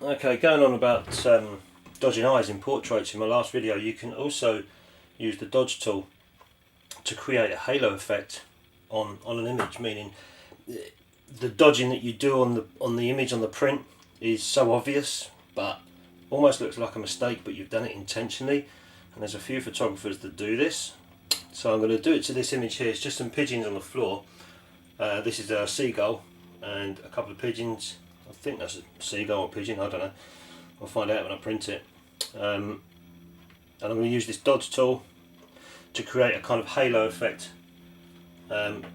Okay, going on about dodging eyes in portraits in my last video, you can also use the dodge tool to create a halo effect on an image, meaning the dodging that you do on the image, on the print, is so obvious but almost looks like a mistake, but you've done it intentionally, and there's a few photographers that do this. So I'm going to do it to this image here. It's just some pigeons on the floor. This is a seagull and a couple of pigeons. I think that's a seagull or pigeon, I don't know. I'll find out when I print it. And I'm going to use this dodge tool to create a kind of halo effect.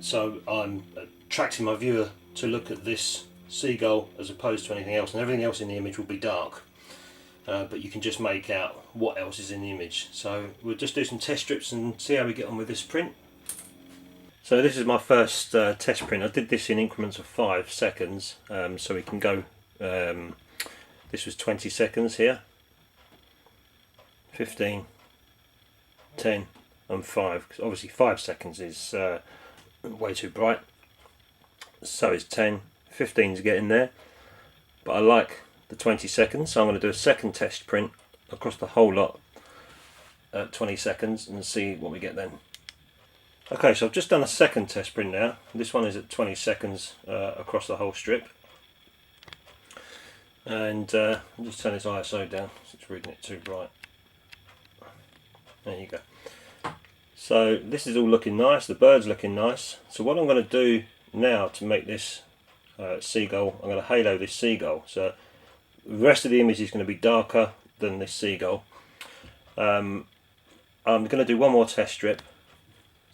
So I'm attracting my viewer to look at this seagull as opposed to anything else, and everything else in the image will be dark. But you can just make out what else is in the image. So we'll just do some test strips and see how we get on with this print. So this is my first test print. I did this in increments of 5 seconds, so we can go, this was 20 seconds here, 15, 10 and 5, because obviously 5 seconds is way too bright, so is 10, 15 is getting there, but I like the 20 seconds, so I'm going to do a second test print across the whole lot at 20 seconds and see what we get then. Okay, so I've just done a second test print now. This one is at 20 seconds across the whole strip. And I'll just turn this ISO down, it's reading it too bright. There you go. So this is all looking nice, the bird's looking nice. So what I'm going to do now to make this seagull, I'm going to halo this seagull. So the rest of the image is going to be darker than this seagull. I'm going to do one more test strip.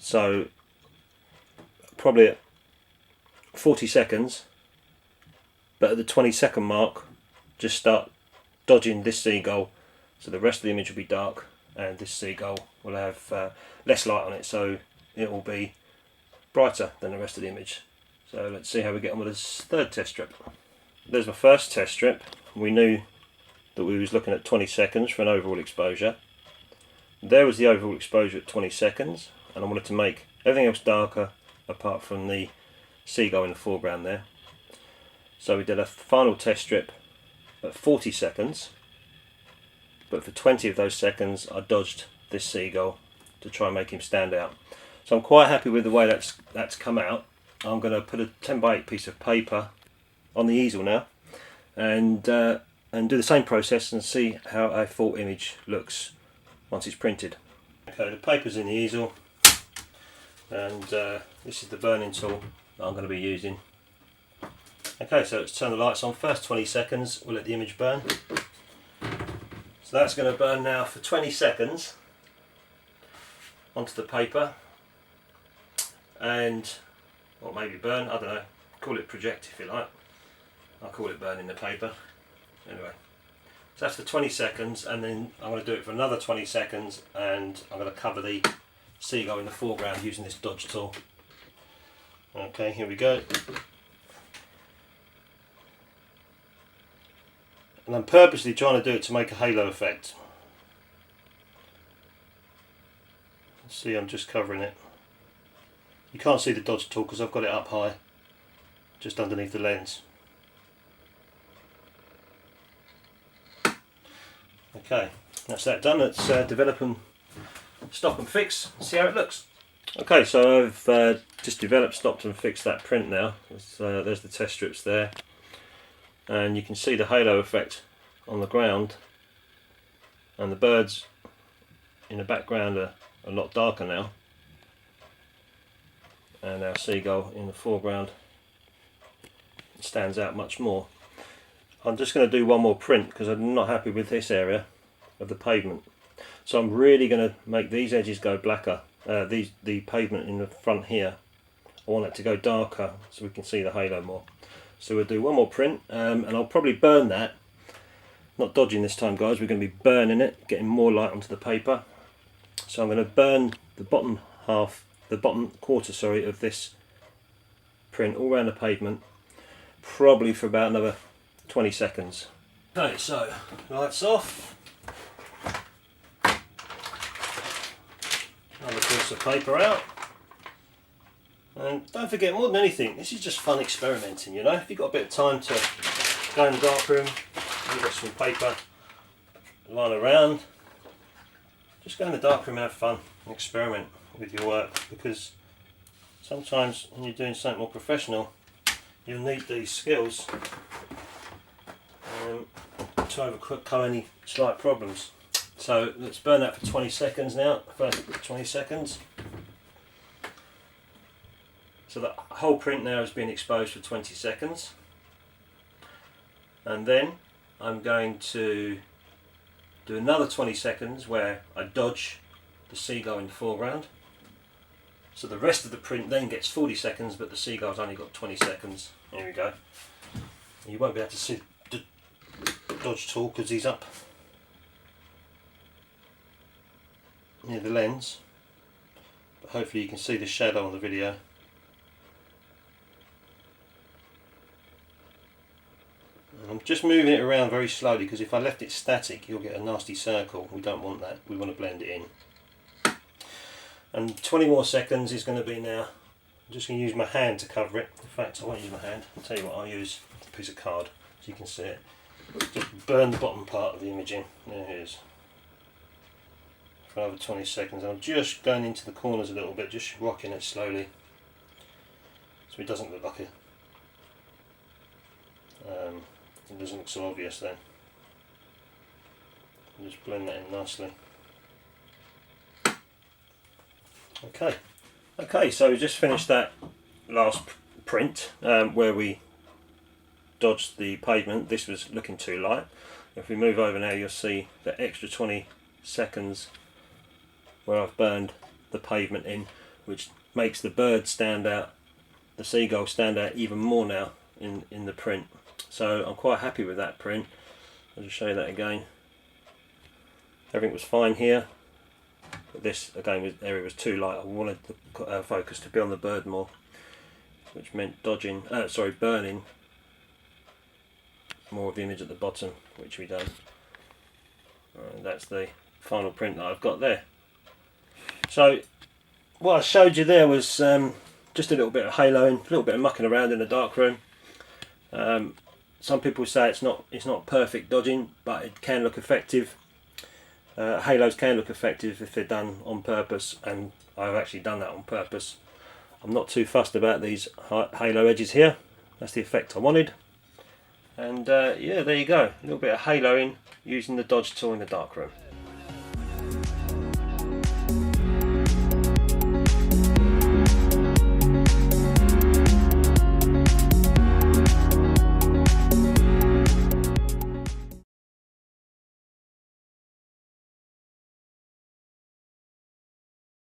So probably at 40 seconds, but at the 20-second mark just start dodging this seagull, so the rest of the image will be dark and this seagull will have less light on it, so it will be brighter than the rest of the image. So let's see how we get on with this third test strip. There's my first test strip. We knew that we was looking at 20 seconds for an overall exposure. There was the overall exposure at 20 seconds. And I wanted to make everything else darker apart from the seagull in the foreground there. So we did a final test strip at 40 seconds, but for 20 of those seconds I dodged this seagull to try and make him stand out. So I'm quite happy with the way that's come out. I'm going to put a 10x8 piece of paper on the easel now and do the same process and see how a full image looks once it's printed. Okay, the paper's in the easel. And this is the burning tool that I'm going to be using. Okay, so let's turn the lights on. First 20 seconds, we'll let the image burn. So that's going to burn now for 20 seconds onto the paper. And, or maybe burn, I don't know, call it project if you like. I'll call it burning the paper. Anyway, so that's for 20 seconds, and then I'm going to do it for another 20 seconds, and I'm going to cover the seagull in the foreground using this dodge tool. Okay, here we go. And I'm purposely trying to do it to make a halo effect. See, I'm just covering it. You can't see the dodge tool because I've got it up high, just underneath the lens. Okay, that's that done. Let's develop and stop and fix and see how it looks. Okay, so I've just developed, stopped and fixed that print now. There's the test strips there, and you can see the halo effect on the ground, and the birds in the background are a lot darker now, and our seagull in the foreground stands out much more. I'm just going to do one more print because I'm not happy with this area of the pavement. So I'm really going to make these edges go blacker, the pavement in the front here. I want it to go darker so we can see the halo more. So we'll do one more print, and I'll probably burn that. Not dodging this time, guys, we're going to be burning it, getting more light onto the paper. So I'm going to burn the bottom half, the bottom quarter, sorry, of this print all around the pavement, probably for about another 20 seconds. Okay, so lights off. Another piece of paper out. And don't forget, more than anything, this is just fun experimenting, you know. If you've got a bit of time to go in the darkroom, you've got some paper lying around, just go in the darkroom and have fun and experiment with your work, because sometimes when you're doing something more professional you'll need these skills to overcome any slight problems. So let's burn that for 20 seconds now, first 20 seconds. So the whole print now has been exposed for 20 seconds. And then I'm going to do another 20 seconds where I dodge the seagull in the foreground. So the rest of the print then gets 40 seconds, but the seagull's only got 20 seconds. Here we go. You won't be able to see the dodge tool because he's up near the lens, but hopefully you can see the shadow on the video. And I'm just moving it around very slowly, because if I left it static you'll get a nasty circle. We don't want that, we want to blend it in. And 20 more seconds is going to be now. I'm just going to use my hand to cover it. In fact, I won't use my hand. I'll tell you what, I'll use a piece of card so you can see it. Just burn the bottom part of the image in. There it is. For another 20 seconds. I'm just going into the corners a little bit, just rocking it slowly, so it doesn't look like it doesn't look so obvious then. I'll just blend that in nicely. Okay, so we just finished that last print where we dodged the pavement. This was looking too light. If we move over now, you'll see the extra 20 seconds where I've burned the pavement in, which makes the bird stand out, the seagull stand out even more now in the print. So I'm quite happy with that print. I'll just show you that again. Everything was fine here. But this again, area was too light. I wanted the focus to be on the bird more, which meant burning more of the image at the bottom, which we done. And that's the final print that I've got there. So what I showed you there was just a little bit of haloing, a little bit of mucking around in the darkroom. Some people say it's not perfect dodging, but it can look effective. Halos can look effective if they're done on purpose, and I've actually done that on purpose. I'm not too fussed about these halo edges here. That's the effect I wanted. And yeah, there you go, a little bit of haloing using the dodge tool in the darkroom.